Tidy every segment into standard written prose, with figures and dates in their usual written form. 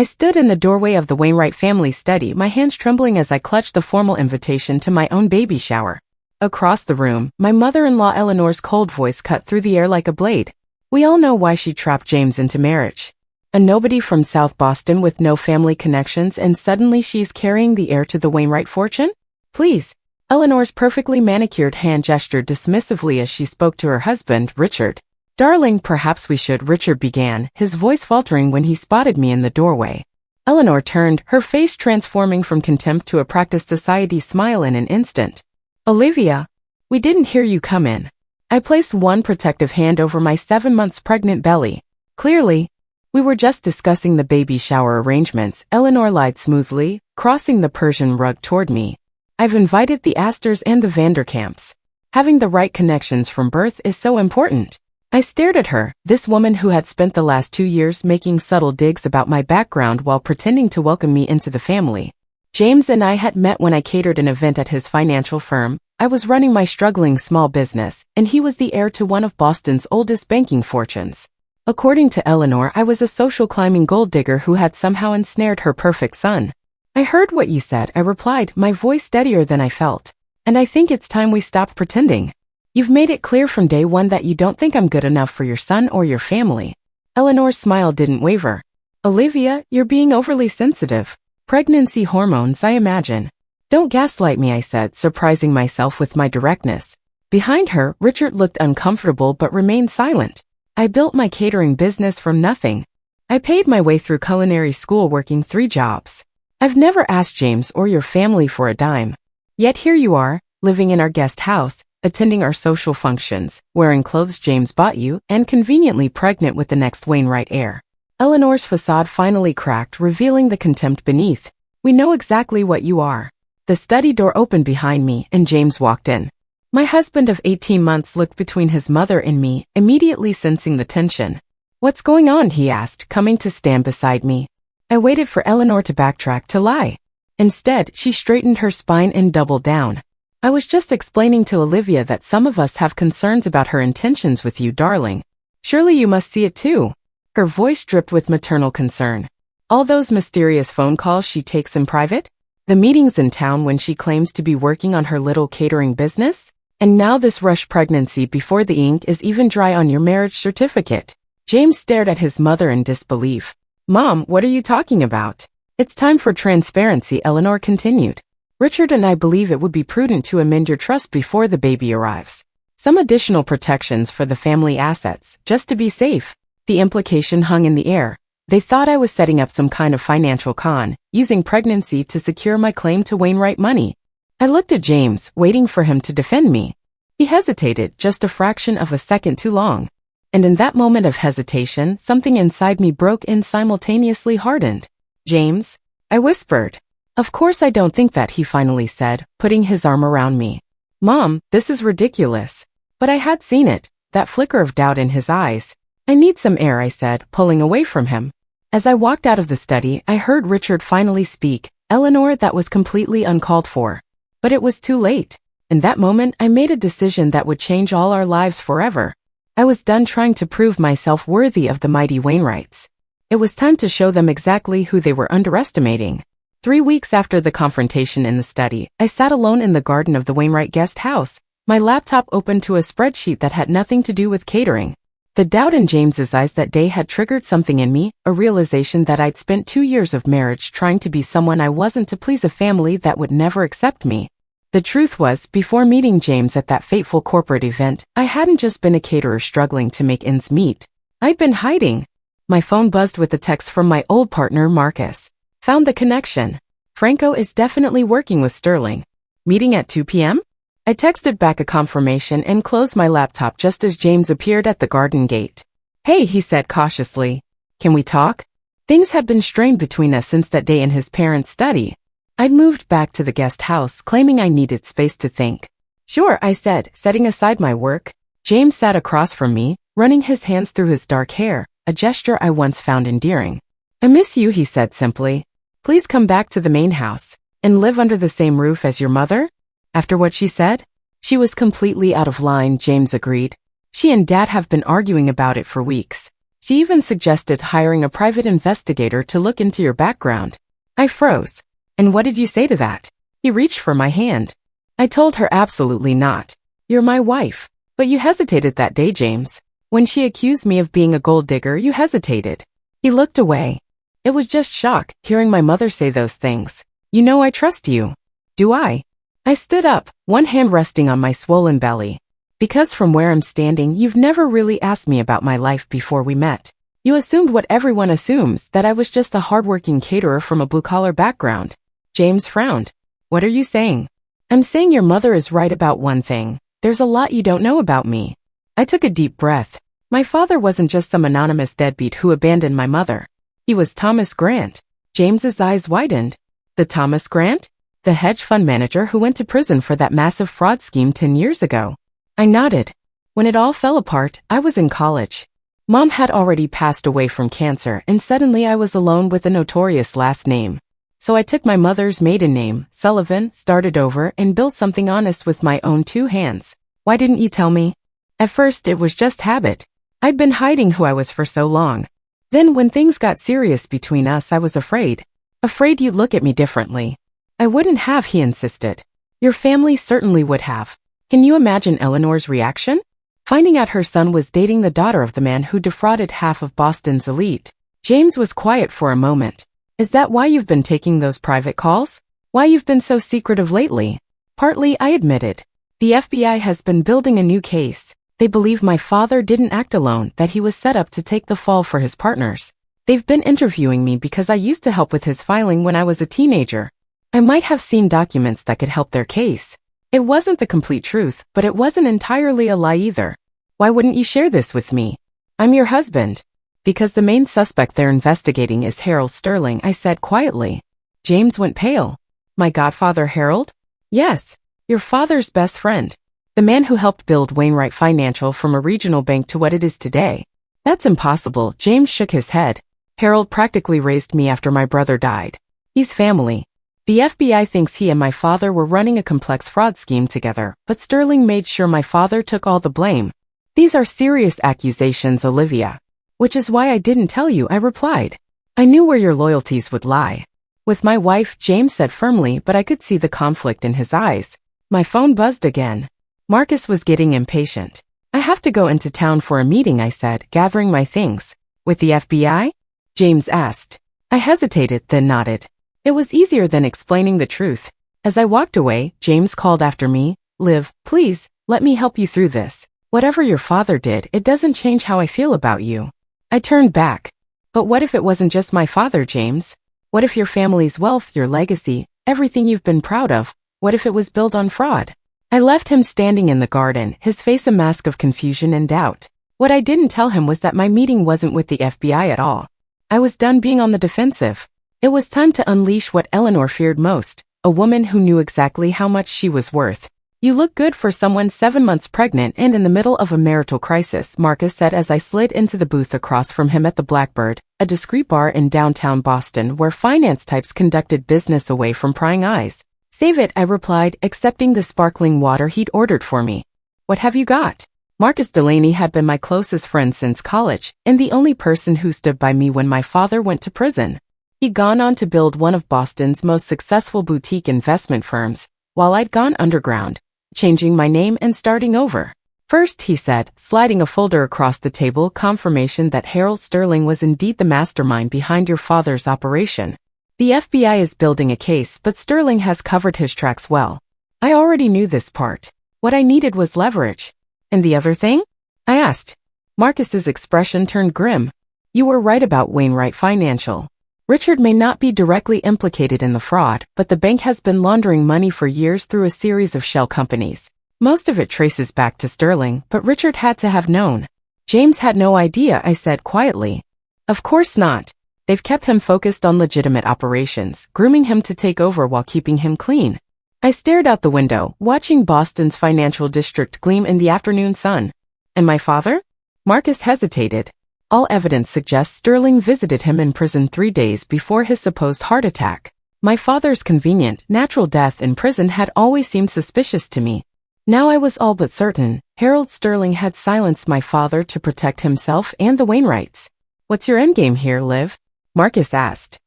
I stood in the doorway of the Wainwright family study, my hands trembling as I clutched the formal invitation to my own baby shower. Across the room, my mother-in-law Eleanor's cold voice cut through the air like a blade. We all know why she trapped James into marriage. A nobody from South Boston with no family connections, and suddenly she's carrying the heir to the Wainwright fortune? Please. Eleanor's perfectly manicured hand gestured dismissively as she spoke to her husband, Richard. Darling, perhaps we should, Richard began, his voice faltering when he spotted me in the doorway. Eleanor turned, her face transforming from contempt to a practiced society smile in an instant. Olivia, we didn't hear you come in. I placed one protective hand over my 7 months pregnant belly. Clearly, we were just discussing the baby shower arrangements, Eleanor lied smoothly, crossing the Persian rug toward me. I've invited the Astors and the Vanderkamps. Having the right connections from birth is so important. I stared at her, this woman who had spent the last 2 years making subtle digs about my background while pretending to welcome me into the family. James and I had met when I catered an event at his financial firm. I was running my struggling small business, and he was the heir to one of Boston's oldest banking fortunes. According to Eleanor, I was a social climbing gold digger who had somehow ensnared her perfect son. I heard what you said, I replied, my voice steadier than I felt. And I think it's time we stopped pretending. You've made it clear from day one that you don't think I'm good enough for your son or your family. Eleanor's smile didn't waver. Olivia, you're being overly sensitive. Pregnancy hormones, I imagine. Don't gaslight me, I said, surprising myself with my directness. Behind her, Richard looked uncomfortable but remained silent. I built my catering business from nothing. I paid my way through culinary school working 3 jobs. I've never asked James or your family for a dime. Yet here you are, living in our guest house, attending our social functions, wearing clothes James bought you, and conveniently pregnant with the next Wainwright heir. Eleanor's facade finally cracked, revealing the contempt beneath. We know exactly what you are. The study door opened behind me, and James walked in. My husband of 18 months looked between his mother and me, immediately sensing the tension. What's going on, he asked, coming to stand beside me. I waited for Eleanor to backtrack, to lie. Instead, she straightened her spine and doubled down. I was just explaining to Olivia that some of us have concerns about her intentions with you, darling. Surely you must see it too. Her voice dripped with maternal concern. All those mysterious phone calls she takes in private? The meetings in town when she claims to be working on her little catering business? And now this rush pregnancy before the ink is even dry on your marriage certificate. James stared at his mother in disbelief. Mom, what are you talking about? It's time for transparency, Eleanor continued. Richard and I believe it would be prudent to amend your trust before the baby arrives. Some additional protections for the family assets, just to be safe. The implication hung in the air. They thought I was setting up some kind of financial con, using pregnancy to secure my claim to Wainwright money. I looked at James, waiting for him to defend me. He hesitated, just a fraction of a second too long. And in that moment of hesitation, something inside me broke and simultaneously hardened. James? I whispered. Of course I don't think that, he finally said, putting his arm around me. Mom, this is ridiculous. But I had seen it, that flicker of doubt in his eyes. I need some air, I said, pulling away from him. As I walked out of the study, I heard Richard finally speak. Eleanor, that was completely uncalled for. But it was too late. In that moment, I made a decision that would change all our lives forever. I was done trying to prove myself worthy of the mighty Wainwrights. It was time to show them exactly who they were underestimating. 3 weeks after the confrontation in the study, I sat alone in the garden of the Wainwright guest house, my laptop open to a spreadsheet that had nothing to do with catering. The doubt in James's eyes that day had triggered something in me, a realization that I'd spent 2 years of marriage trying to be someone I wasn't to please a family that would never accept me. The truth was, before meeting James at that fateful corporate event, I hadn't just been a caterer struggling to make ends meet. I'd been hiding. My phone buzzed with a text from my old partner, Marcus. Found the connection. Franco is definitely working with Sterling. Meeting at 2 p.m.? I texted back a confirmation and closed my laptop just as James appeared at the garden gate. Hey, he said cautiously. Can we talk? Things had been strained between us since that day in his parents' study. I'd moved back to the guest house, claiming I needed space to think. Sure, I said, setting aside my work. James sat across from me, running his hands through his dark hair, a gesture I once found endearing. I miss you, he said simply. Please come back to the main house and live under the same roof as your mother? After what she said? She was completely out of line, James agreed. She and Dad have been arguing about it for weeks. She even suggested hiring a private investigator to look into your background. I froze. And what did you say to that? He reached for my hand. I told her absolutely not. You're my wife. But you hesitated that day, James. When she accused me of being a gold digger, you hesitated. He looked away. It was just shock, hearing my mother say those things. You know I trust you. Do I? I stood up, one hand resting on my swollen belly. Because from where I'm standing, you've never really asked me about my life before we met. You assumed what everyone assumes, that I was just a hardworking caterer from a blue-collar background. James frowned. What are you saying? I'm saying your mother is right about one thing. There's a lot you don't know about me. I took a deep breath. My father wasn't just some anonymous deadbeat who abandoned my mother. He was Thomas Grant. James's eyes widened. The Thomas Grant? The hedge fund manager who went to prison for that massive fraud scheme 10 years ago. I nodded. When it all fell apart, I was in college. Mom had already passed away from cancer, and suddenly I was alone with a notorious last name. So I took my mother's maiden name, Sullivan, started over, and built something honest with my own 2 hands. Why didn't you tell me? At first, it was just habit. I'd been hiding who I was for so long. Then when things got serious between us, I was afraid. Afraid you'd look at me differently. I wouldn't have, he insisted. Your family certainly would have. Can you imagine Eleanor's reaction? Finding out her son was dating the daughter of the man who defrauded half of Boston's elite. James was quiet for a moment. Is that why you've been taking those private calls? Why you've been so secretive lately? Partly, I admitted. The FBI has been building a new case. They believe my father didn't act alone, that he was set up to take the fall for his partners. They've been interviewing me because I used to help with his filing when I was a teenager. I might have seen documents that could help their case. It wasn't the complete truth, but it wasn't entirely a lie either. Why wouldn't you share this with me? I'm your husband. Because the main suspect they're investigating is Harold Sterling, I said quietly. James went pale. My godfather Harold? Yes, your father's best friend. The man who helped build Wainwright Financial from a regional bank to what it is today. That's impossible, James shook his head. Harold practically raised me after my brother died. He's family. The FBI thinks he and my father were running a complex fraud scheme together, but Sterling made sure my father took all the blame. These are serious accusations, Olivia. Which is why I didn't tell you, I replied. I knew where your loyalties would lie. With my wife, James said firmly, but I could see the conflict in his eyes. My phone buzzed again. Marcus was getting impatient. I have to go into town for a meeting, I said, gathering my things. With the FBI? James asked. I hesitated, then nodded. It was easier than explaining the truth. As I walked away, James called after me. Liv, please, let me help you through this. Whatever your father did, it doesn't change how I feel about you. I turned back. But what if it wasn't just my father, James? What if your family's wealth, your legacy, everything you've been proud of, what if it was built on fraud? I left him standing in the garden, his face a mask of confusion and doubt. What I didn't tell him was that my meeting wasn't with the FBI at all. I was done being on the defensive. It was time to unleash what Eleanor feared most, a woman who knew exactly how much she was worth. You look good for someone 7 months pregnant and in the middle of a marital crisis, Marcus said as I slid into the booth across from him at the Blackbird, a discreet bar in downtown Boston where finance types conducted business away from prying eyes. Save it, I replied, accepting the sparkling water he'd ordered for me. What have you got? Marcus Delaney had been my closest friend since college, and the only person who stood by me when my father went to prison. He'd gone on to build one of Boston's most successful boutique investment firms, while I'd gone underground, changing my name and starting over. First, he said, sliding a folder across the table, confirmation that Harold Sterling was indeed the mastermind behind your father's operation. The FBI is building a case, but Sterling has covered his tracks well. I already knew this part. What I needed was leverage. And the other thing? I asked. Marcus's expression turned grim. You were right about Wainwright Financial. Richard may not be directly implicated in the fraud, but the bank has been laundering money for years through a series of shell companies. Most of it traces back to Sterling, but Richard had to have known. James had no idea, I said quietly. Of course not. They've kept him focused on legitimate operations, grooming him to take over while keeping him clean. I stared out the window, watching Boston's financial district gleam in the afternoon sun. And my father? Marcus hesitated. All evidence suggests Sterling visited him in prison 3 days before his supposed heart attack. My father's convenient, natural death in prison had always seemed suspicious to me. Now I was all but certain Harold Sterling had silenced my father to protect himself and the Wainwrights. What's your endgame here, Liv? Marcus asked.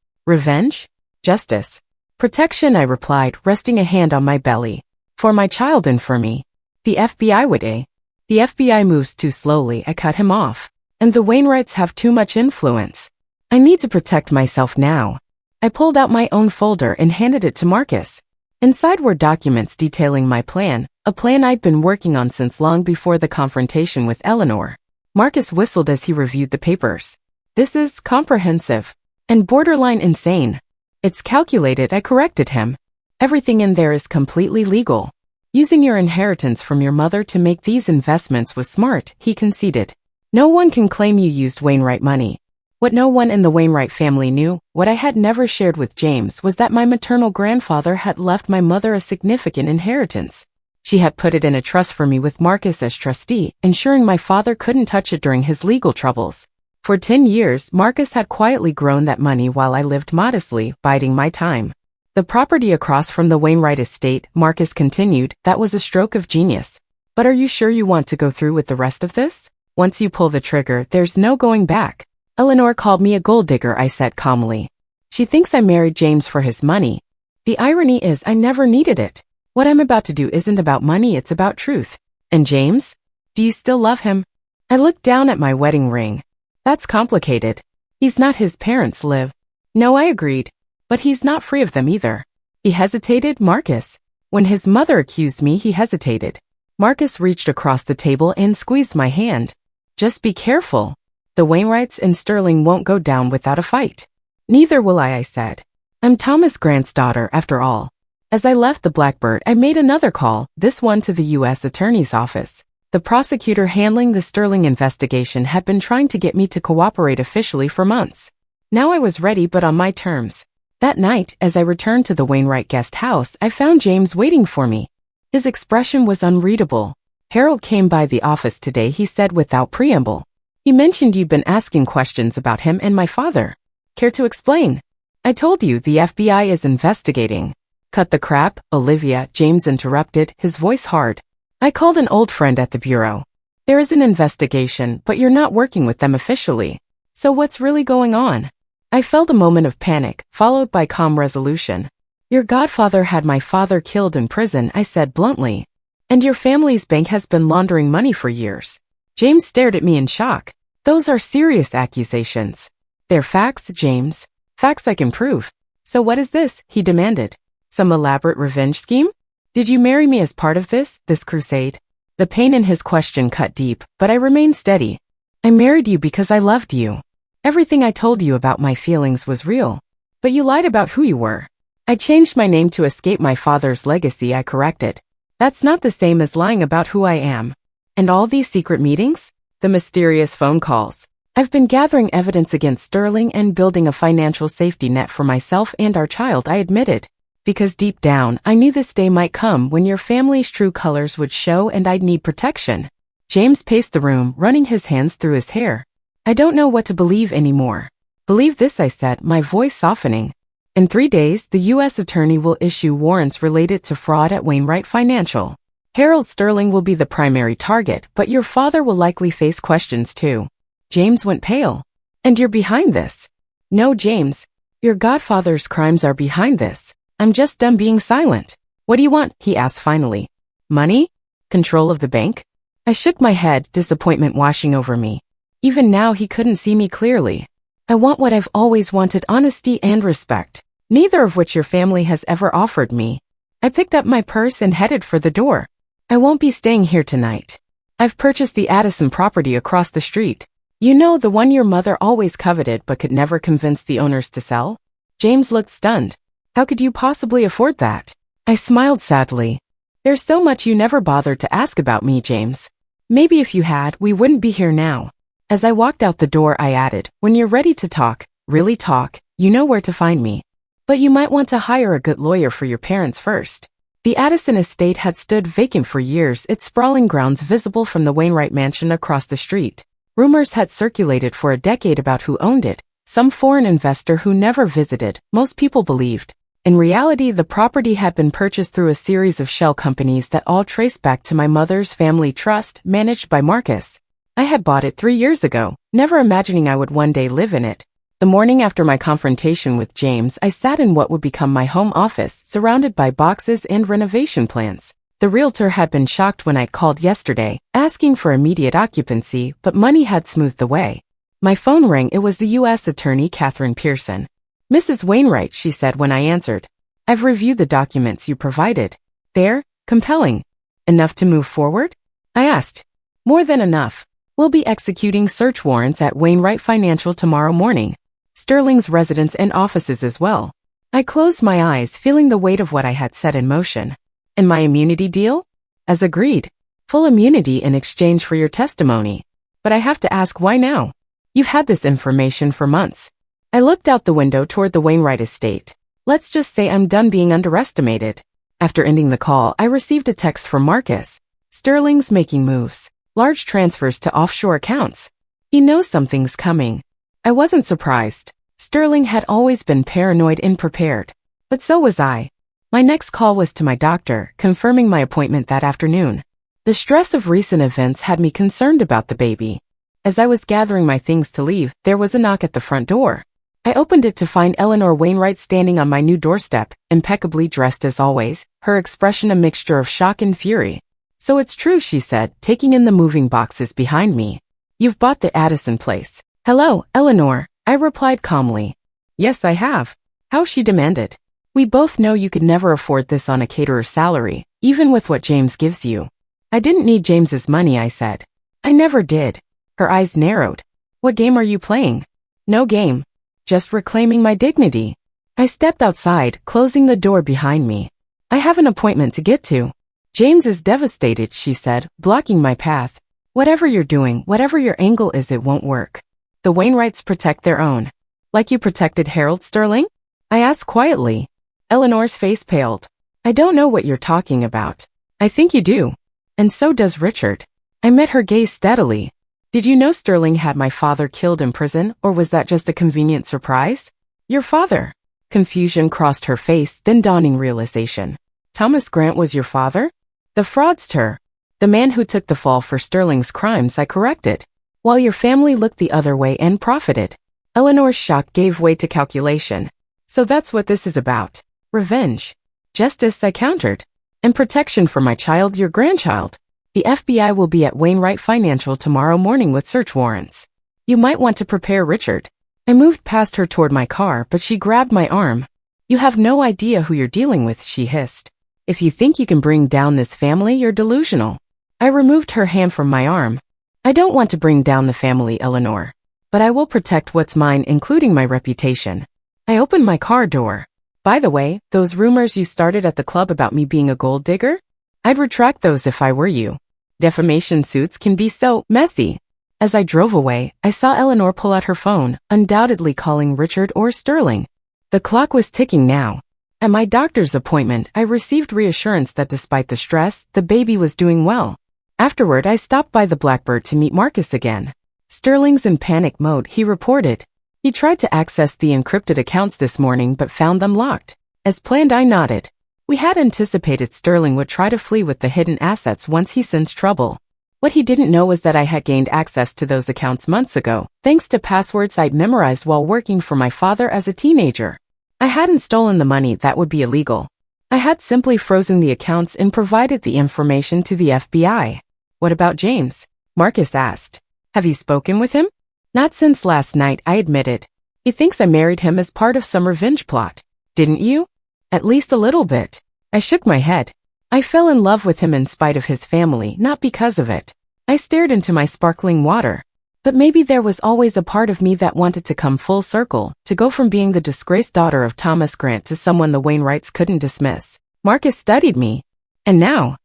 Revenge? Justice? Protection, I replied, resting a hand on my belly. For my child and for me. The FBI would, eh? The FBI moves too slowly, I cut him off. And the Wainwrights have too much influence. I need to protect myself now. I pulled out my own folder and handed it to Marcus. Inside were documents detailing my plan, a plan I'd been working on since long before the confrontation with Eleanor. Marcus whistled as he reviewed the papers. This is comprehensive. And borderline insane. It's calculated, I corrected him. Everything in there is completely legal. Using your inheritance from your mother to make these investments was smart, he conceded. No one can claim you used Wainwright money. What no one in the Wainwright family knew, what I had never shared with James, was that my maternal grandfather had left my mother a significant inheritance. She had put it in a trust for me with Marcus as trustee, ensuring my father couldn't touch it during his legal troubles. For 10 years, Marcus had quietly grown that money while I lived modestly, biding my time. The property across from the Wainwright estate, Marcus continued, that was a stroke of genius. But are you sure you want to go through with the rest of this? Once you pull the trigger, there's no going back. Eleanor called me a gold digger, I said calmly. She thinks I married James for his money. The irony is I never needed it. What I'm about to do isn't about money, it's about truth. And James? Do you still love him? I looked down at my wedding ring. That's complicated. He's not his parents, Liv. No, I agreed. But he's not free of them either. He hesitated, Marcus. When his mother accused me, he hesitated. Marcus reached across the table and squeezed my hand. Just be careful. The Wainwrights and Sterling won't go down without a fight. Neither will I said. I'm Thomas Grant's daughter, after all. As I left the Blackbird, I made another call, this one to the U.S. Attorney's office. The prosecutor handling the Sterling investigation had been trying to get me to cooperate officially for months. Now I was ready, but on my terms. That night, as I returned to the Wainwright guest house, I found James waiting for me. His expression was unreadable. Harold came by the office today, he said without preamble. He mentioned you'd been asking questions about him and my father. Care to explain? I told you the FBI is investigating. Cut the crap, Olivia, James interrupted, his voice hard. I called an old friend at the bureau. There is an investigation, but you're not working with them officially. So what's really going on? I felt a moment of panic, followed by calm resolution. Your godfather had my father killed in prison, I said bluntly. And your family's bank has been laundering money for years. James stared at me in shock. Those are serious accusations. They're facts, James. Facts I can prove. So what is this? He demanded. Some elaborate revenge scheme? Did you marry me as part of this crusade? The pain in his question cut deep, but I remained steady. I married you because I loved you. Everything I told you about my feelings was real. But you lied about who you were. I changed my name to escape my father's legacy, I corrected. That's not the same as lying about who I am. And all these secret meetings? The mysterious phone calls. I've been gathering evidence against Sterling and building a financial safety net for myself and our child, I admitted. Because deep down, I knew this day might come when your family's true colors would show and I'd need protection. James paced the room, running his hands through his hair. I don't know what to believe anymore. Believe this, I said, my voice softening. In 3 days, the U.S. Attorney will issue warrants related to fraud at Wainwright Financial. Harold Sterling will be the primary target, but your father will likely face questions too. James went pale. And you're behind this? No, James. Your godfather's crimes are behind this. I'm just done being silent. What do you want? He asked finally. Money? Control of the bank? I shook my head, disappointment washing over me. Even now he couldn't see me clearly. I want what I've always wanted, honesty and respect, neither of which your family has ever offered me. I picked up my purse and headed for the door. I won't be staying here tonight. I've purchased the Addison property across the street. You know, the one your mother always coveted but could never convince the owners to sell? James looked stunned. How could you possibly afford that? I smiled sadly. There's so much you never bothered to ask about me, James. Maybe if you had, we wouldn't be here now. As I walked out the door, I added, when you're ready to talk, really talk, you know where to find me. But you might want to hire a good lawyer for your parents first. The Addison estate had stood vacant for years, its sprawling grounds visible from the Wainwright mansion across the street. Rumors had circulated for a decade about who owned it, some foreign investor who never visited, most people believed. In reality, the property had been purchased through a series of shell companies that all traced back to my mother's family trust, managed by Marcus. I had bought it 3 years ago, never imagining I would one day live in it. The morning after my confrontation with James, I sat in what would become my home office, surrounded by boxes and renovation plans. The realtor had been shocked when I'd called yesterday, asking for immediate occupancy, but money had smoothed the way. My phone rang. It was the U.S. Attorney Catherine Pearson. "Mrs. Wainwright," she said when I answered. "I've reviewed the documents you provided. They're compelling. Enough to move forward?" I asked. "More than enough. We'll be executing search warrants at Wainwright Financial tomorrow morning. Sterling's residence and offices as well." I closed my eyes, feeling the weight of what I had set in motion. "And my immunity deal?" "As agreed. Full immunity in exchange for your testimony. But I have to ask, why now? You've had this information for months." I looked out the window toward the Wainwright estate. Let's just say I'm done being underestimated. After ending the call, I received a text from Marcus. "Sterling's making moves. Large transfers to offshore accounts. He knows something's coming." I wasn't surprised. Sterling had always been paranoid and prepared. But so was I. My next call was to my doctor, confirming my appointment that afternoon. The stress of recent events had me concerned about the baby. As I was gathering my things to leave, there was a knock at the front door. I opened it to find Eleanor Wainwright standing on my new doorstep, impeccably dressed as always, her expression a mixture of shock and fury. "So it's true," she said, taking in the moving boxes behind me. "You've bought the Addison place." "Hello, Eleanor," I replied calmly. "Yes, I have." "How?" she demanded. "We both know you could never afford this on a caterer's salary, even with what James gives you." "I didn't need James's money," I said. "I never did." Her eyes narrowed. "What game are you playing?" "No game. Just reclaiming my dignity." I stepped outside, closing the door behind me. "I have an appointment to get to." "James is devastated," she said, blocking my path. "Whatever you're doing, whatever your angle is, it won't work. The Wainwrights protect their own." "Like you protected Harold Sterling?" I asked quietly. Eleanor's face paled. "I don't know what you're talking about." "I think you do. And so does Richard." I met her gaze steadily. "Did you know Sterling had my father killed in prison, or was that just a convenient surprise?" "Your father." Confusion crossed her face, then dawning realization. "Thomas Grant was your father?" "The fraudster. The man who took the fall for Sterling's crimes," I corrected. "While your family looked the other way and profited." Eleanor's shock gave way to calculation. "So that's what this is about. Revenge." "Justice," I countered. "And protection for my child, your grandchild. The FBI will be at Wainwright Financial tomorrow morning with search warrants. You might want to prepare Richard." I moved past her toward my car, but she grabbed my arm. "You have no idea who you're dealing with," she hissed. "If you think you can bring down this family, you're delusional." I removed her hand from my arm. "I don't want to bring down the family, Eleanor. But I will protect what's mine, including my reputation." I opened my car door. "By the way, those rumors you started at the club about me being a gold digger? I'd retract those if I were you. Defamation suits can be so messy." As I drove away, I saw Eleanor pull out her phone, undoubtedly calling Richard or Sterling. The clock was ticking now. At my doctor's appointment, I received reassurance that despite the stress, the baby was doing well. Afterward, I stopped by the Blackbird to meet Marcus again. "Sterling's in panic mode," he reported. "He tried to access the encrypted accounts this morning but found them locked." As planned, I nodded. We had anticipated Sterling would try to flee with the hidden assets once he sensed trouble. What he didn't know was that I had gained access to those accounts months ago, thanks to passwords I'd memorized while working for my father as a teenager. I hadn't stolen the money, that would be illegal. I had simply frozen the accounts and provided the information to the FBI. "What about James?" Marcus asked. "Have you spoken with him?" "Not since last night," I admitted. "He thinks I married him as part of some revenge plot." "Didn't you?" "At least a little bit." I shook my head. "I fell in love with him in spite of his family, not because of it." I stared into my sparkling water. But maybe there was always a part of me that wanted to come full circle, to go from being the disgraced daughter of Thomas Grant to someone the Wainwrights couldn't dismiss. Marcus studied me. And now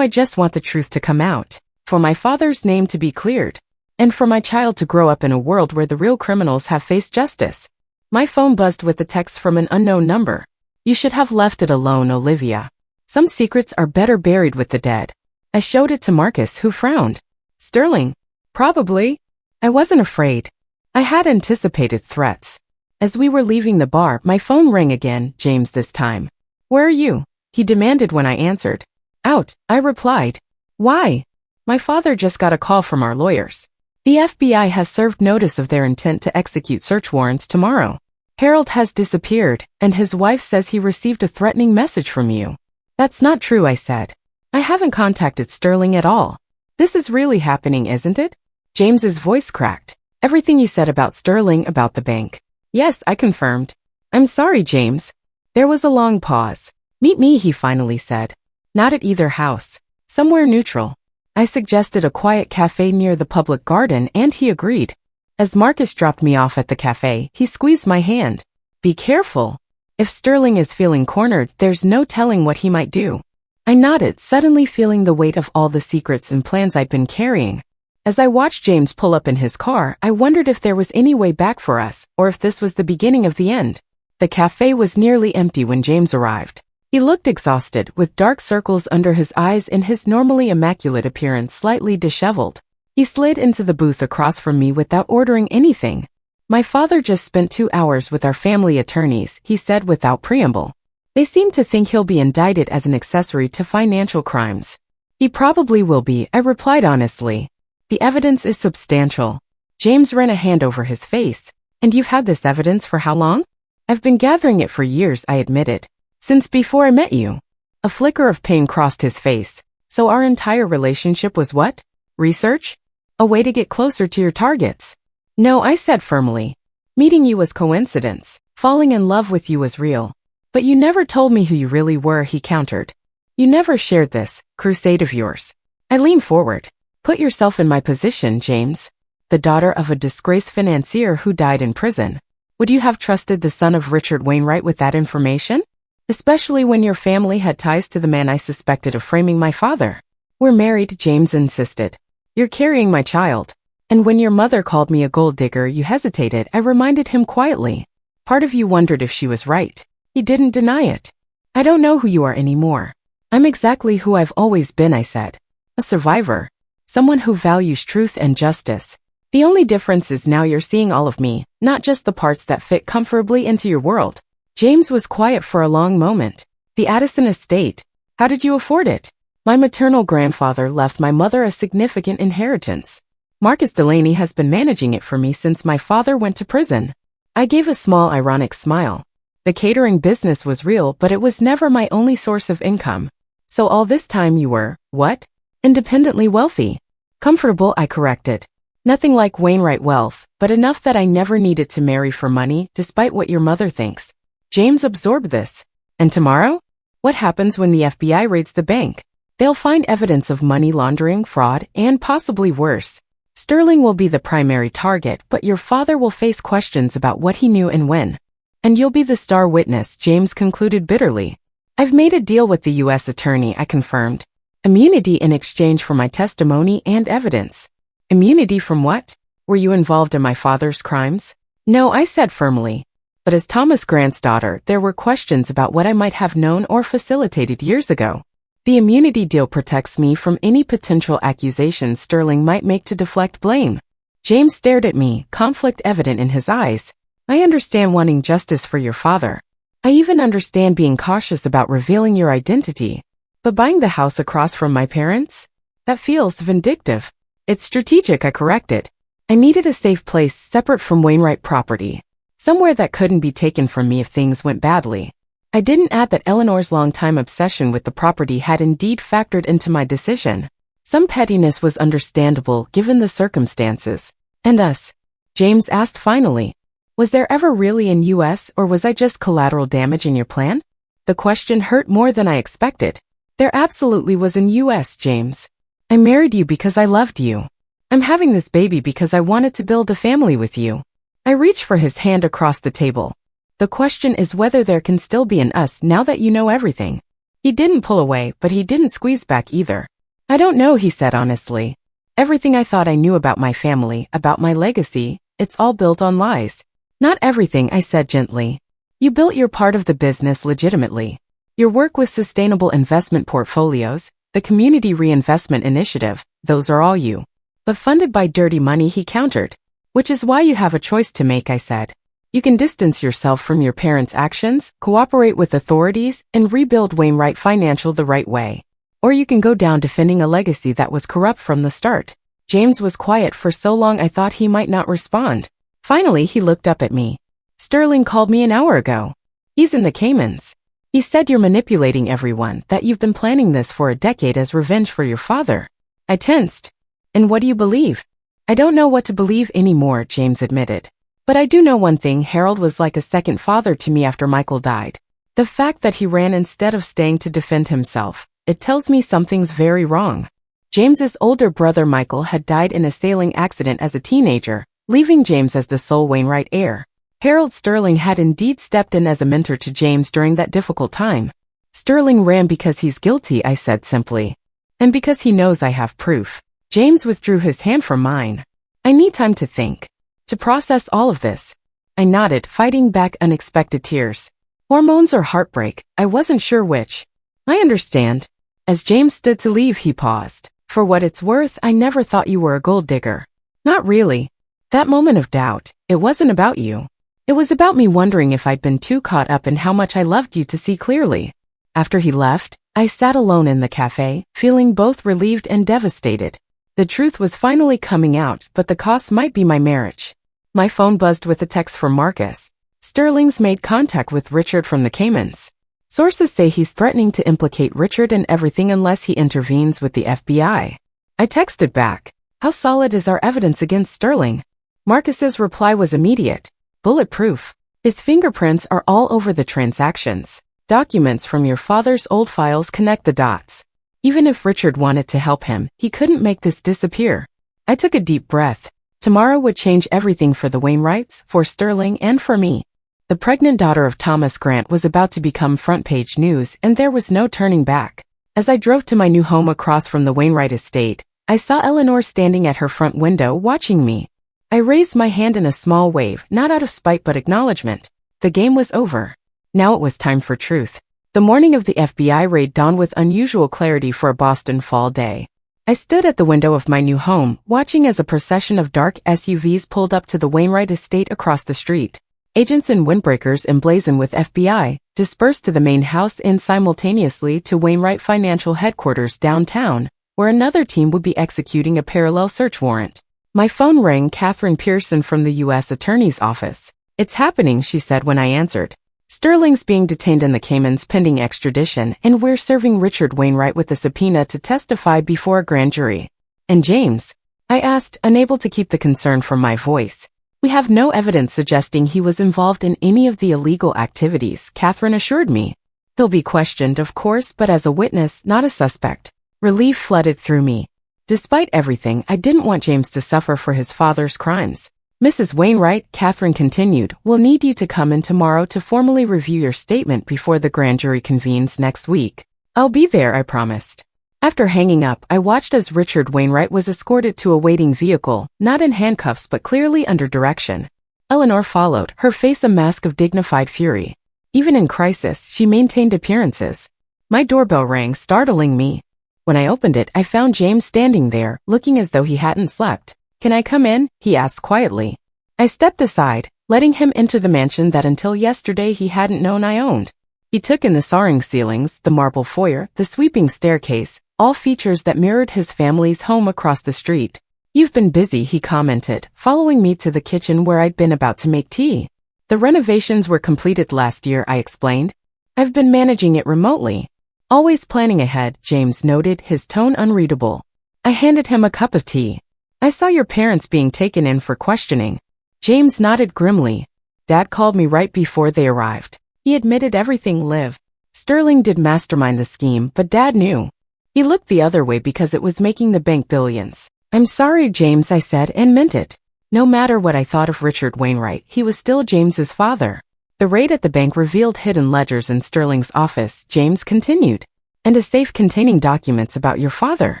I just want the truth to come out, for my father's name to be cleared, and for my child to grow up in a world where the real criminals have faced justice. My phone buzzed with a text from an unknown number. "You should have left it alone, Olivia. Some secrets are better buried with the dead." I showed it to Marcus, who frowned. "Sterling?" "Probably." I wasn't afraid. I had anticipated threats. As we were leaving the bar, my phone rang again, James this time. "Where are you?" he demanded when I answered. "Out," I replied. "Why?" "My father just got a call from our lawyers. The FBI has served notice of their intent to execute search warrants tomorrow. Harold has disappeared, and his wife says he received a threatening message from you. That's not true, I said. I haven't contacted Sterling at all. This is really happening, isn't it? James's voice cracked. Everything you said about Sterling, about the bank. Yes, I confirmed. I'm sorry, James. There was a long pause. Meet me, he finally said. Not at either house. Somewhere neutral. I suggested a quiet cafe near the public garden, and he agreed. As Marcus dropped me off at the cafe, he squeezed my hand. Be careful. If Sterling is feeling cornered, there's no telling what he might do. I nodded, suddenly feeling the weight of all the secrets and plans I'd been carrying. As I watched James pull up in his car, I wondered if there was any way back for us, or if this was the beginning of the end. The cafe was nearly empty when James arrived. He looked exhausted, with dark circles under his eyes and his normally immaculate appearance slightly disheveled. He slid into the booth across from me without ordering anything. My father just spent 2 hours with our family attorneys, he said without preamble. They seem to think he'll be indicted as an accessory to financial crimes. He probably will be, I replied honestly. The evidence is substantial. James ran a hand over his face. And you've had this evidence for how long? I've been gathering it for years, I admitted. Since before I met you. A flicker of pain crossed his face. So our entire relationship was what? Research? A way to get closer to your targets. No, I said firmly. Meeting you was coincidence. Falling in love with you was real. But you never told me who you really were, he countered. You never shared this crusade of yours. I leaned forward. Put yourself in my position, James. The daughter of a disgraced financier who died in prison. Would you have trusted the son of Richard Wainwright with that information? Especially when your family had ties to the man I suspected of framing my father. We're married, James insisted. You're carrying my child. And when your mother called me a gold digger, you hesitated, I reminded him quietly. Part of you wondered if she was right. He didn't deny it. I don't know who you are anymore. I'm exactly who I've always been, I said. A survivor. Someone who values truth and justice. The only difference is now you're seeing all of me, not just the parts that fit comfortably into your world. James was quiet for a long moment. The Addison estate. How did you afford it? My maternal grandfather left my mother a significant inheritance. Marcus Delaney has been managing it for me since my father went to prison. I gave a small ironic smile. The catering business was real, but it was never my only source of income. So all this time you were, what? Independently wealthy. Comfortable, I corrected. Nothing like Wainwright wealth, but enough that I never needed to marry for money, despite what your mother thinks. James absorbed this. And tomorrow? What happens when the FBI raids the bank? They'll find evidence of money laundering, fraud, and possibly worse. Sterling will be the primary target, but your father will face questions about what he knew and when. And you'll be the star witness, James concluded bitterly. I've made a deal with the U.S. attorney, I confirmed. Immunity in exchange for my testimony and evidence. Immunity from what? Were you involved in my father's crimes? No, I said firmly. But as Thomas Grant's daughter, there were questions about what I might have known or facilitated years ago. The immunity deal protects me from any potential accusations Sterling might make to deflect blame. James stared at me, conflict evident in his eyes. I understand wanting justice for your father. I even understand being cautious about revealing your identity. But buying the house across from my parents? That feels vindictive. It's strategic, I corrected. I needed a safe place separate from Wainwright property. Somewhere that couldn't be taken from me if things went badly. I didn't add that Eleanor's long-time obsession with the property had indeed factored into my decision. Some pettiness was understandable given the circumstances. And us? James asked finally. Was there ever really an U.S. or was I just collateral damage in your plan? The question hurt more than I expected. There absolutely was an U.S., James. I married you because I loved you. I'm having this baby because I wanted to build a family with you. I reached for his hand across the table. The question is whether there can still be an us now that you know everything. He didn't pull away, but he didn't squeeze back either. I don't know, he said honestly. Everything I thought I knew about my family, about my legacy, it's all built on lies. Not everything, I said gently. You built your part of the business legitimately. Your work with sustainable investment portfolios, the Community Reinvestment Initiative, those are all you. But funded by dirty money, he countered. Which is why you have a choice to make, I said. You can distance yourself from your parents' actions, cooperate with authorities, and rebuild Wainwright Financial the right way. Or you can go down defending a legacy that was corrupt from the start. James was quiet for so long I thought he might not respond. Finally, he looked up at me. Sterling called me an hour ago. He's in the Caymans. He said you're manipulating everyone, that you've been planning this for a decade as revenge for your father. I tensed. And what do you believe? I don't know what to believe anymore, James admitted. But I do know one thing, Harold was like a second father to me after Michael died. The fact that he ran instead of staying to defend himself, it tells me something's very wrong. James's older brother Michael had died in a sailing accident as a teenager, leaving James as the sole Wainwright heir. Harold Sterling had indeed stepped in as a mentor to James during that difficult time. Sterling ran because he's guilty, I said simply. And because he knows I have proof. James withdrew his hand from mine. I need time to think. To process all of this. I nodded, fighting back unexpected tears. Hormones or heartbreak, I wasn't sure which. I understand. As James stood to leave, he paused. For what it's worth, I never thought you were a gold digger. Not really. That moment of doubt, it wasn't about you. It was about me wondering if I'd been too caught up in how much I loved you to see clearly. After he left, I sat alone in the cafe, feeling both relieved and devastated. The truth was finally coming out, but the cost might be my marriage. My phone buzzed with a text from Marcus. Sterling's made contact with Richard from the Caymans. Sources say he's threatening to implicate Richard in everything unless he intervenes with the FBI. I texted back. How solid is our evidence against Sterling? Marcus's reply was immediate. Bulletproof. His fingerprints are all over the transactions. Documents from your father's old files connect the dots. Even if Richard wanted to help him, he couldn't make this disappear. I took a deep breath. Tomorrow would change everything for the Wainwrights, for Sterling, and for me. The pregnant daughter of Thomas Grant was about to become front-page news, and there was no turning back. As I drove to my new home across from the Wainwright estate, I saw Eleanor standing at her front window watching me. I raised my hand in a small wave, not out of spite but acknowledgement. The game was over. Now it was time for truth. The morning of the FBI raid dawned with unusual clarity for a Boston fall day. I stood at the window of my new home, watching as a procession of dark SUVs pulled up to the Wainwright estate across the street. Agents in windbreakers emblazoned with FBI dispersed to the main house and simultaneously to Wainwright Financial Headquarters downtown, where another team would be executing a parallel search warrant. My phone rang. Catherine Pearson from the U.S. Attorney's Office. It's happening, she said when I answered. Sterling's being detained in the Caymans pending extradition, and we're serving Richard Wainwright with a subpoena to testify before a grand jury. And James? I asked, unable to keep the concern from my voice. We have no evidence suggesting he was involved in any of the illegal activities, Catherine assured me. He'll be questioned, of course, but as a witness, not a suspect. Relief flooded through me. Despite everything, I didn't want James to suffer for his father's crimes. Mrs. Wainwright, Catherine continued, will need you to come in tomorrow to formally review your statement before the grand jury convenes next week. I'll be there, I promised. After hanging up, I watched as Richard Wainwright was escorted to a waiting vehicle, not in handcuffs but clearly under direction. Eleanor followed, her face a mask of dignified fury. Even in crisis, she maintained appearances. My doorbell rang, startling me. When I opened it, I found James standing there, looking as though he hadn't slept. Can I come in? He asked quietly. I stepped aside, letting him enter the mansion that until yesterday he hadn't known I owned. He took in the soaring ceilings, the marble foyer, the sweeping staircase, all features that mirrored his family's home across the street. You've been busy, he commented, following me to the kitchen where I'd been about to make tea. The renovations were completed last year, I explained. I've been managing it remotely. Always planning ahead, James noted, his tone unreadable. I handed him a cup of tea. I saw your parents being taken in for questioning. James nodded grimly. Dad called me right before they arrived. He admitted everything. Sterling did mastermind the scheme, but Dad knew. He looked the other way because it was making the bank billions. I'm sorry, James, I said, and meant it. No matter what I thought of Richard Wainwright, he was still James's father. The raid at the bank revealed hidden ledgers in Sterling's office, James continued, and a safe containing documents about your father,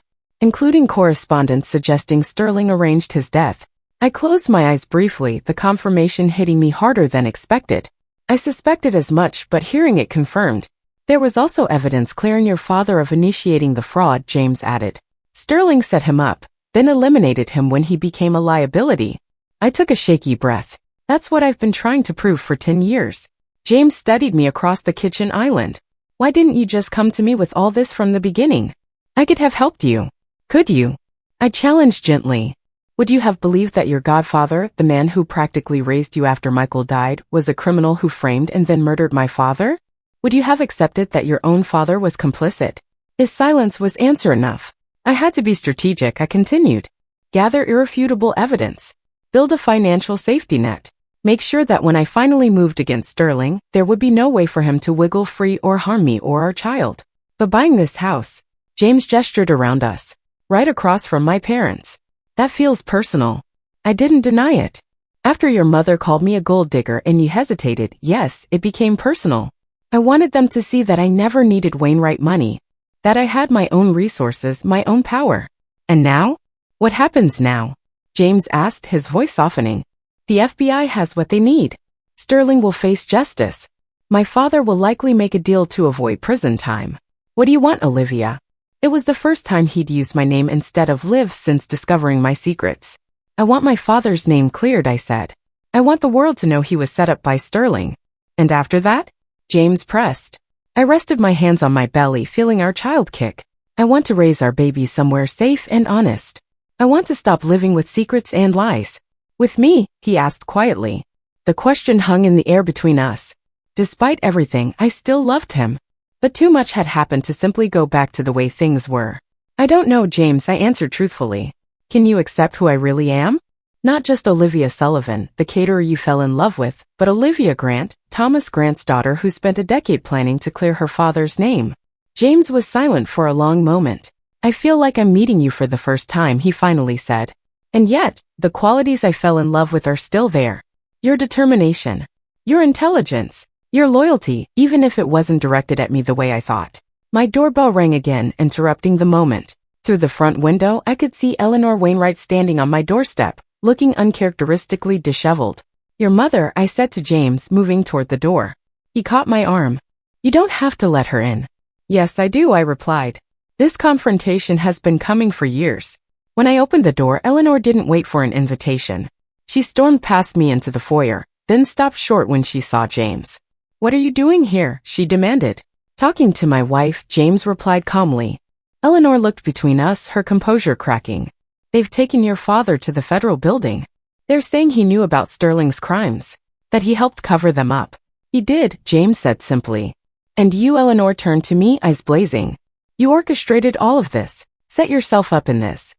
including correspondence suggesting Sterling arranged his death. I closed my eyes briefly, the confirmation hitting me harder than expected. I suspected as much, but hearing it confirmed. There was also evidence clearing your father of initiating the fraud, James added. Sterling set him up, then eliminated him when he became a liability. I took a shaky breath. That's what I've been trying to prove for 10 years. James studied me across the kitchen island. Why didn't you just come to me with all this from the beginning? I could have helped you. Could you? I challenged gently. Would you have believed that your godfather, the man who practically raised you after Michael died, was a criminal who framed and then murdered my father? Would you have accepted that your own father was complicit? His silence was answer enough. I had to be strategic, I continued. Gather irrefutable evidence. Build a financial safety net. Make sure that when I finally moved against Sterling, there would be no way for him to wiggle free or harm me or our child. But buying this house, James gestured around us, right across from my parents. That feels personal. I didn't deny it. After your mother called me a gold digger and you hesitated, yes, it became personal. I wanted them to see that I never needed Wainwright money, that I had my own resources, my own power. And now? What happens now? James asked, his voice softening. The FBI has what they need. Sterling will face justice. My father will likely make a deal to avoid prison time. What do you want, Olivia? It was the first time he'd used my name instead of Liv since discovering my secrets. I want my father's name cleared, I said. I want the world to know he was set up by Sterling. And after that? James pressed. I rested my hands on my belly, feeling our child kick. I want to raise our baby somewhere safe and honest. I want to stop living with secrets and lies. With me, he asked quietly. The question hung in the air between us. Despite everything, I still loved him. But too much had happened to simply go back to the way things were. I don't know, James, I answered truthfully. Can you accept who I really am? Not just Olivia Sullivan, the caterer you fell in love with, but Olivia Grant, Thomas Grant's daughter who spent a decade planning to clear her father's name. James was silent for a long moment. I feel like I'm meeting you for the first time, he finally said. And yet, the qualities I fell in love with are still there. Your determination, your intelligence, your loyalty, even if it wasn't directed at me the way I thought. My doorbell rang again, interrupting the moment. Through the front window, I could see Eleanor Wainwright standing on my doorstep, looking uncharacteristically disheveled. Your mother, I said to James, moving toward the door. He caught my arm. You don't have to let her in. Yes, I do, I replied. This confrontation has been coming for years. When I opened the door, Eleanor didn't wait for an invitation. She stormed past me into the foyer, then stopped short when she saw James. What are you doing here? She demanded. Talking to my wife, James replied calmly. Eleanor looked between us, her composure cracking. They've taken your father to the federal building. They're saying he knew about Sterling's crimes, that he helped cover them up. He did, James said simply. And you, Eleanor, turned to me, eyes blazing. You orchestrated all of this, set yourself up in this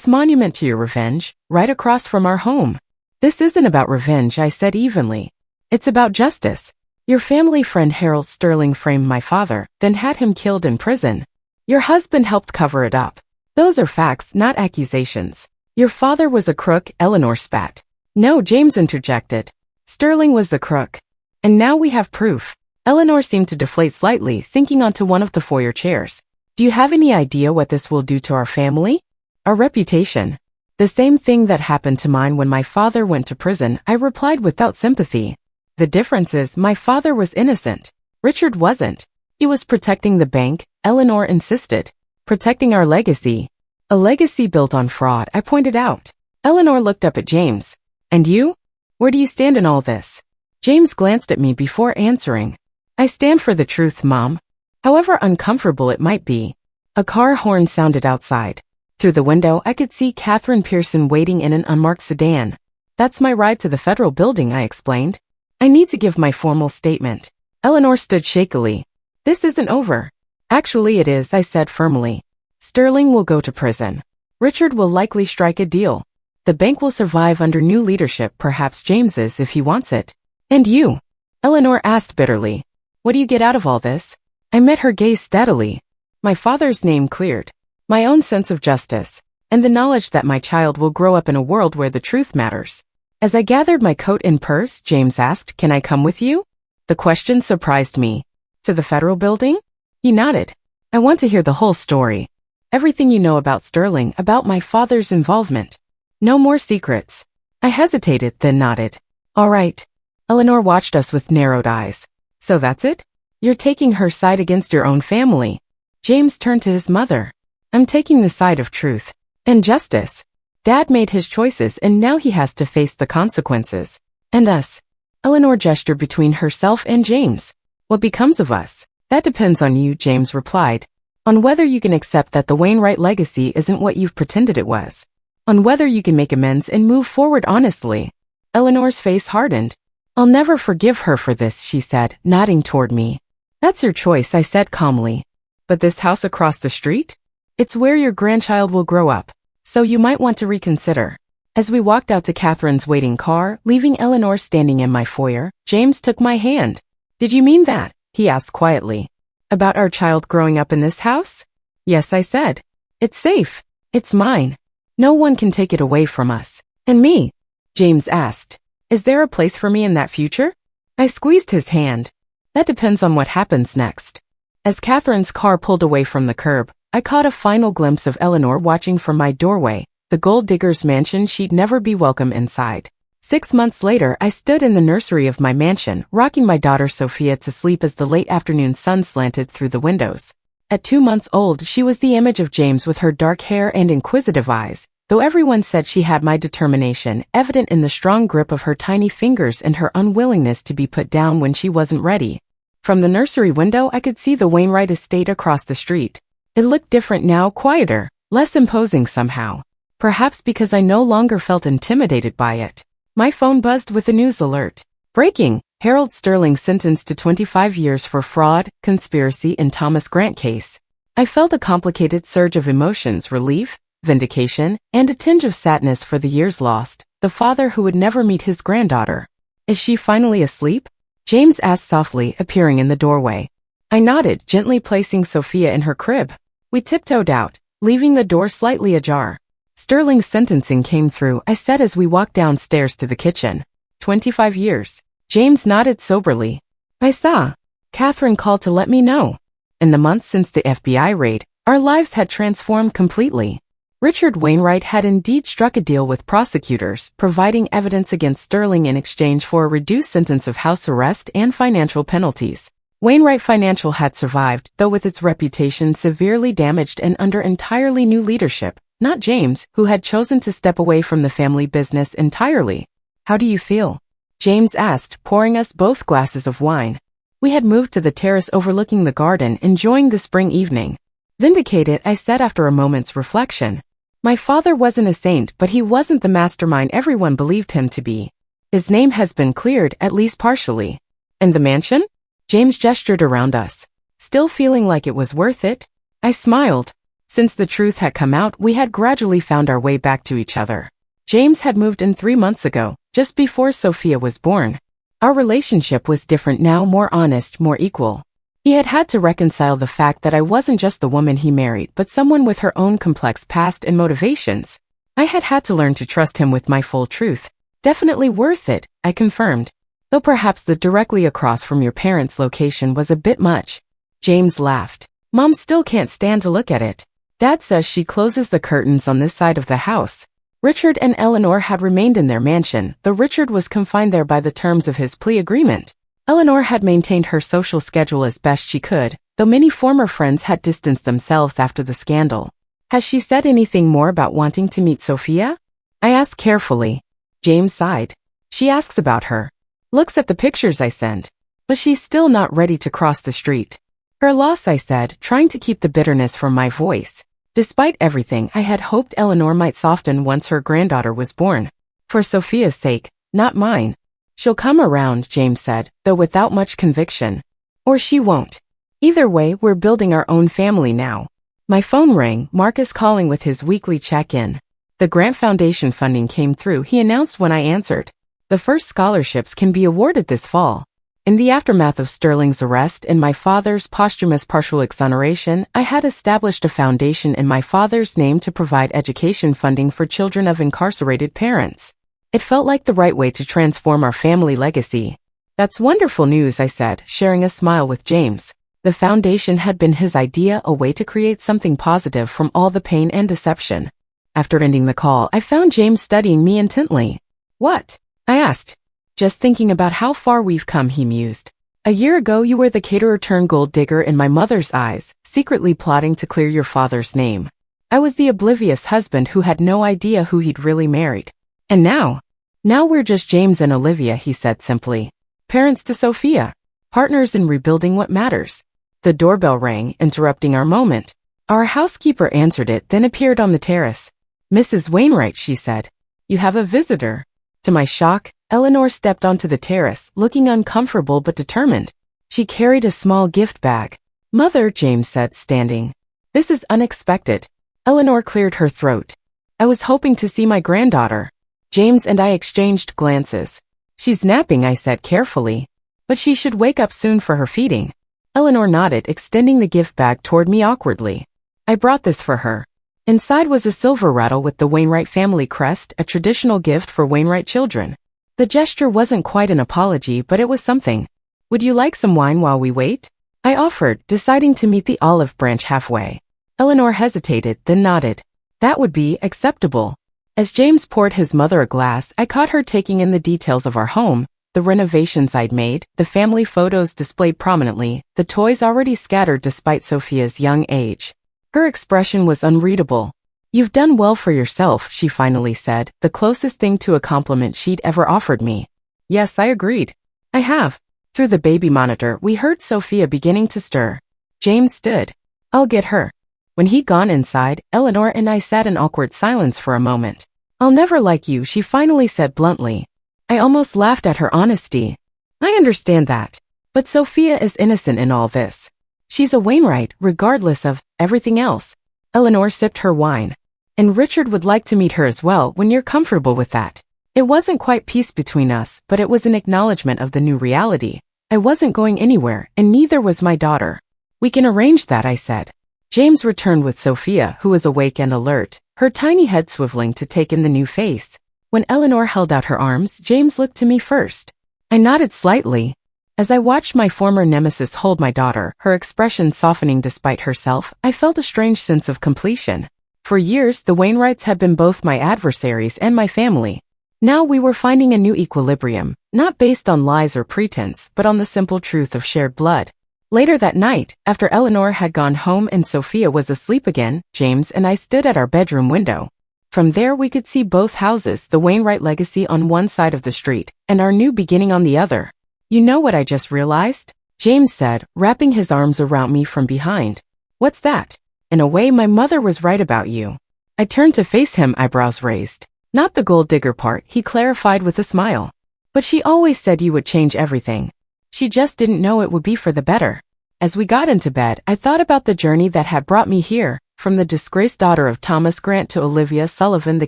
monument to your revenge, right across from our home. This isn't about revenge, I said evenly. It's about justice. Your family friend Harold Sterling framed my father, then had him killed in prison. Your husband helped cover it up. Those are facts, not accusations. Your father was a crook, Eleanor spat. No, James interjected. Sterling was the crook. And now we have proof. Eleanor seemed to deflate slightly, sinking onto one of the foyer chairs. Do you have any idea what this will do to our family? Our reputation. The same thing that happened to mine when my father went to prison, I replied without sympathy. The difference is my father was innocent. Richard wasn't. He was protecting the bank, Eleanor insisted. Protecting our legacy. A legacy built on fraud, I pointed out. Eleanor looked up at James. And you? Where do you stand in all this? James glanced at me before answering. I stand for the truth, Mom. However uncomfortable it might be. A car horn sounded outside. Through the window, I could see Catherine Pearson waiting in an unmarked sedan. That's my ride to the federal building, I explained. I need to give my formal statement. Eleanor stood shakily. This isn't over. Actually, it is, I said firmly. Sterling will go to prison. Richard will likely strike a deal. The bank will survive under new leadership, perhaps James's if he wants it. And you? Eleanor asked bitterly. What do you get out of all this? I met her gaze steadily. My father's name cleared. My own sense of justice. And the knowledge that my child will grow up in a world where the truth matters. As I gathered my coat and purse, James asked, Can I come with you? The question surprised me. To the federal building? He nodded. I want to hear the whole story. Everything you know about Sterling, about my father's involvement. No more secrets. I hesitated, then nodded. All right. Eleanor watched us with narrowed eyes. So that's it? You're taking her side against your own family. James turned to his mother. I'm taking the side of truth and justice. Dad made his choices and now he has to face the consequences. And us. Eleanor gestured between herself and James. What becomes of us? That depends on you, James replied. On whether you can accept that the Wainwright legacy isn't what you've pretended it was. On whether you can make amends and move forward honestly. Eleanor's face hardened. I'll never forgive her for this, she said, nodding toward me. That's your choice, I said calmly. But this house across the street? It's where your grandchild will grow up. So you might want to reconsider. As we walked out to Catherine's waiting car, leaving Eleanor standing in my foyer, James took my hand. Did you mean that? He asked quietly. About our child growing up in this house? Yes, I said. It's safe. It's mine. No one can take it away from us. And me? James asked. Is there a place for me in that future? I squeezed his hand. That depends on what happens next. As Catherine's car pulled away from the curb, I caught a final glimpse of Eleanor watching from my doorway, the gold digger's mansion she'd never be welcome inside. 6 months later, I stood in the nursery of my mansion, rocking my daughter Sophia to sleep as the late afternoon sun slanted through the windows. At 2 months old, she was the image of James with her dark hair and inquisitive eyes, though everyone said she had my determination, evident in the strong grip of her tiny fingers and her unwillingness to be put down when she wasn't ready. From the nursery window, I could see the Wainwright estate across the street. It looked different now, quieter, less imposing somehow. Perhaps because I no longer felt intimidated by it. My phone buzzed with a news alert. Breaking! Harold Sterling sentenced to 25 years for fraud, conspiracy, and Thomas Grant case. I felt a complicated surge of emotions, relief, vindication, and a tinge of sadness for the years lost, the father who would never meet his granddaughter. Is she finally asleep? James asked softly, appearing in the doorway. I nodded, gently placing Sophia in her crib. We tiptoed out, leaving the door slightly ajar. Sterling's sentencing came through, I said as we walked downstairs to the kitchen. 25 years. James nodded soberly. I saw. Catherine called to let me know. In the months since the FBI raid, our lives had transformed completely. Richard Wainwright had indeed struck a deal with prosecutors, providing evidence against Sterling in exchange for a reduced sentence of house arrest and financial penalties. Wainwright Financial had survived, though with its reputation severely damaged and under entirely new leadership, not James, who had chosen to step away from the family business entirely. How do you feel? James asked, pouring us both glasses of wine. We had moved to the terrace overlooking the garden, enjoying the spring evening. Vindicated, I said after a moment's reflection. My father wasn't a saint, but he wasn't the mastermind everyone believed him to be. His name has been cleared, at least partially. And the mansion? James gestured around us. Still feeling like it was worth it? I smiled. Since the truth had come out, we had gradually found our way back to each other. James had moved in 3 months ago, just before Sophia was born. Our relationship was different now, more honest, more equal. He had had to reconcile the fact that I wasn't just the woman he married, but someone with her own complex past and motivations. I had had to learn to trust him with my full truth. Definitely worth it, I confirmed. Though perhaps the directly across from your parents' location was a bit much. James laughed. Mom still can't stand to look at it. Dad says she closes the curtains on this side of the house. Richard and Eleanor had remained in their mansion, though Richard was confined there by the terms of his plea agreement. Eleanor had maintained her social schedule as best she could, though many former friends had distanced themselves after the scandal. Has she said anything more about wanting to meet Sophia? I asked carefully. James sighed. She asks about her. Looks at the pictures I sent. But she's still not ready to cross the street. Her loss, I said, trying to keep the bitterness from my voice. Despite everything, I had hoped Eleanor might soften once her granddaughter was born. For Sophia's sake, not mine. She'll come around, James said, though without much conviction. Or she won't. Either way, we're building our own family now. My phone rang, Marcus calling with his weekly check-in. The Grant Foundation funding came through, he announced when I answered. The first scholarships can be awarded this fall. In the aftermath of Sterling's arrest and my father's posthumous partial exoneration, I had established a foundation in my father's name to provide education funding for children of incarcerated parents. It felt like the right way to transform our family legacy. That's wonderful news, I said, sharing a smile with James. The foundation had been his idea, a way to create something positive from all the pain and deception. After ending the call, I found James studying me intently. What? I asked. Just thinking about how far we've come, he mused. A year ago you were the caterer turned gold digger in my mother's eyes, secretly plotting to clear your father's name. I was the oblivious husband who had no idea who he'd really married. And now we're just James and Olivia, he said simply. Parents to Sophia. Partners in rebuilding what matters. The doorbell rang, interrupting our moment. Our housekeeper answered it, then appeared on the terrace. "Mrs. Wainwright," she said. "You have a visitor." To my shock, Eleanor stepped onto the terrace, looking uncomfortable but determined. She carried a small gift bag. "Mother," James said, standing. "This is unexpected." Eleanor cleared her throat. "I was hoping to see my granddaughter." James and I exchanged glances. "She's napping," I said carefully. "But she should wake up soon for her feeding." Eleanor nodded, extending the gift bag toward me awkwardly. "I brought this for her." Inside was a silver rattle with the Wainwright family crest, a traditional gift for Wainwright children. The gesture wasn't quite an apology, but it was something. "Would you like some wine while we wait?" I offered, deciding to meet the olive branch halfway. Eleanor hesitated, then nodded. "That would be acceptable." As James poured his mother a glass, I caught her taking in the details of our home, the renovations I'd made, the family photos displayed prominently, the toys already scattered despite Sophia's young age. Her expression was unreadable. "You've done well for yourself," she finally said, the closest thing to a compliment she'd ever offered me. Yes, I agreed. "I have." Through the baby monitor, we heard Sophia beginning to stir. James stood. "I'll get her." When he'd gone inside, Eleanor and I sat in awkward silence for a moment. "I'll never like you," she finally said bluntly. I almost laughed at her honesty. "I understand that. But Sophia is innocent in all this. She's a Wainwright, regardless of everything else." Eleanor sipped her wine. "And Richard would like to meet her as well when you're comfortable with that." It wasn't quite peace between us, but it was an acknowledgement of the new reality. I wasn't going anywhere, and neither was my daughter. "We can arrange that," I said. James returned with Sophia, who was awake and alert, her tiny head swiveling to take in the new face. When Eleanor held out her arms, James looked to me first. I nodded slightly. As I watched my former nemesis hold my daughter, her expression softening despite herself, I felt a strange sense of completion. For years, the Wainwrights had been both my adversaries and my family. Now we were finding a new equilibrium, not based on lies or pretense, but on the simple truth of shared blood. Later that night, after Eleanor had gone home and Sophia was asleep again, James and I stood at our bedroom window. From there we could see both houses, the Wainwright legacy on one side of the street, and our new beginning on the other. "You know what I just realized?" James said, wrapping his arms around me from behind. "What's that?" "In a way, my mother was right about you." I turned to face him, eyebrows raised. "Not the gold digger part," he clarified with a smile. "But she always said you would change everything. She just didn't know it would be for the better." As we got into bed, I thought about the journey that had brought me here, from the disgraced daughter of Thomas Grant to Olivia Sullivan the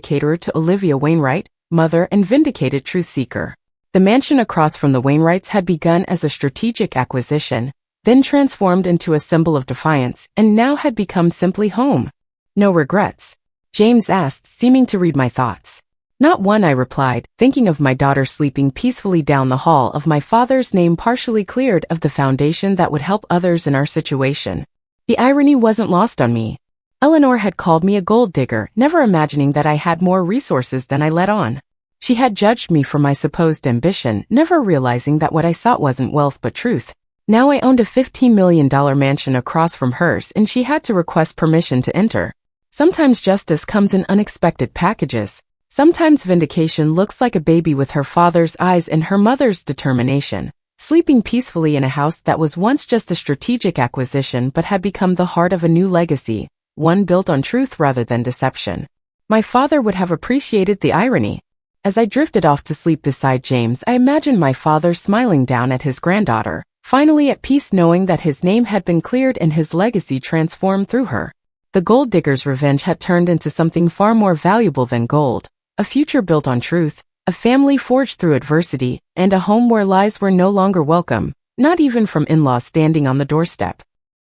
caterer to Olivia Wainwright, mother and vindicated truth seeker. The mansion across from the Wainwrights had begun as a strategic acquisition, then transformed into a symbol of defiance, and now had become simply home. "No regrets?" James asked, seeming to read my thoughts. "Not one," I replied, thinking of my daughter sleeping peacefully down the hall, of my father's name partially cleared, of the foundation that would help others in our situation. The irony wasn't lost on me. Eleanor had called me a gold digger, never imagining that I had more resources than I let on. She had judged me for my supposed ambition, never realizing that what I sought wasn't wealth but truth. Now I owned a $15 million mansion across from hers, and she had to request permission to enter. Sometimes justice comes in unexpected packages. Sometimes vindication looks like a baby with her father's eyes and her mother's determination, sleeping peacefully in a house that was once just a strategic acquisition but had become the heart of a new legacy, one built on truth rather than deception. My father would have appreciated the irony. As I drifted off to sleep beside James, I imagined my father smiling down at his granddaughter, finally at peace knowing that his name had been cleared and his legacy transformed through her. The gold digger's revenge had turned into something far more valuable than gold. A future built on truth, a family forged through adversity, and a home where lies were no longer welcome, not even from in-laws standing on the doorstep.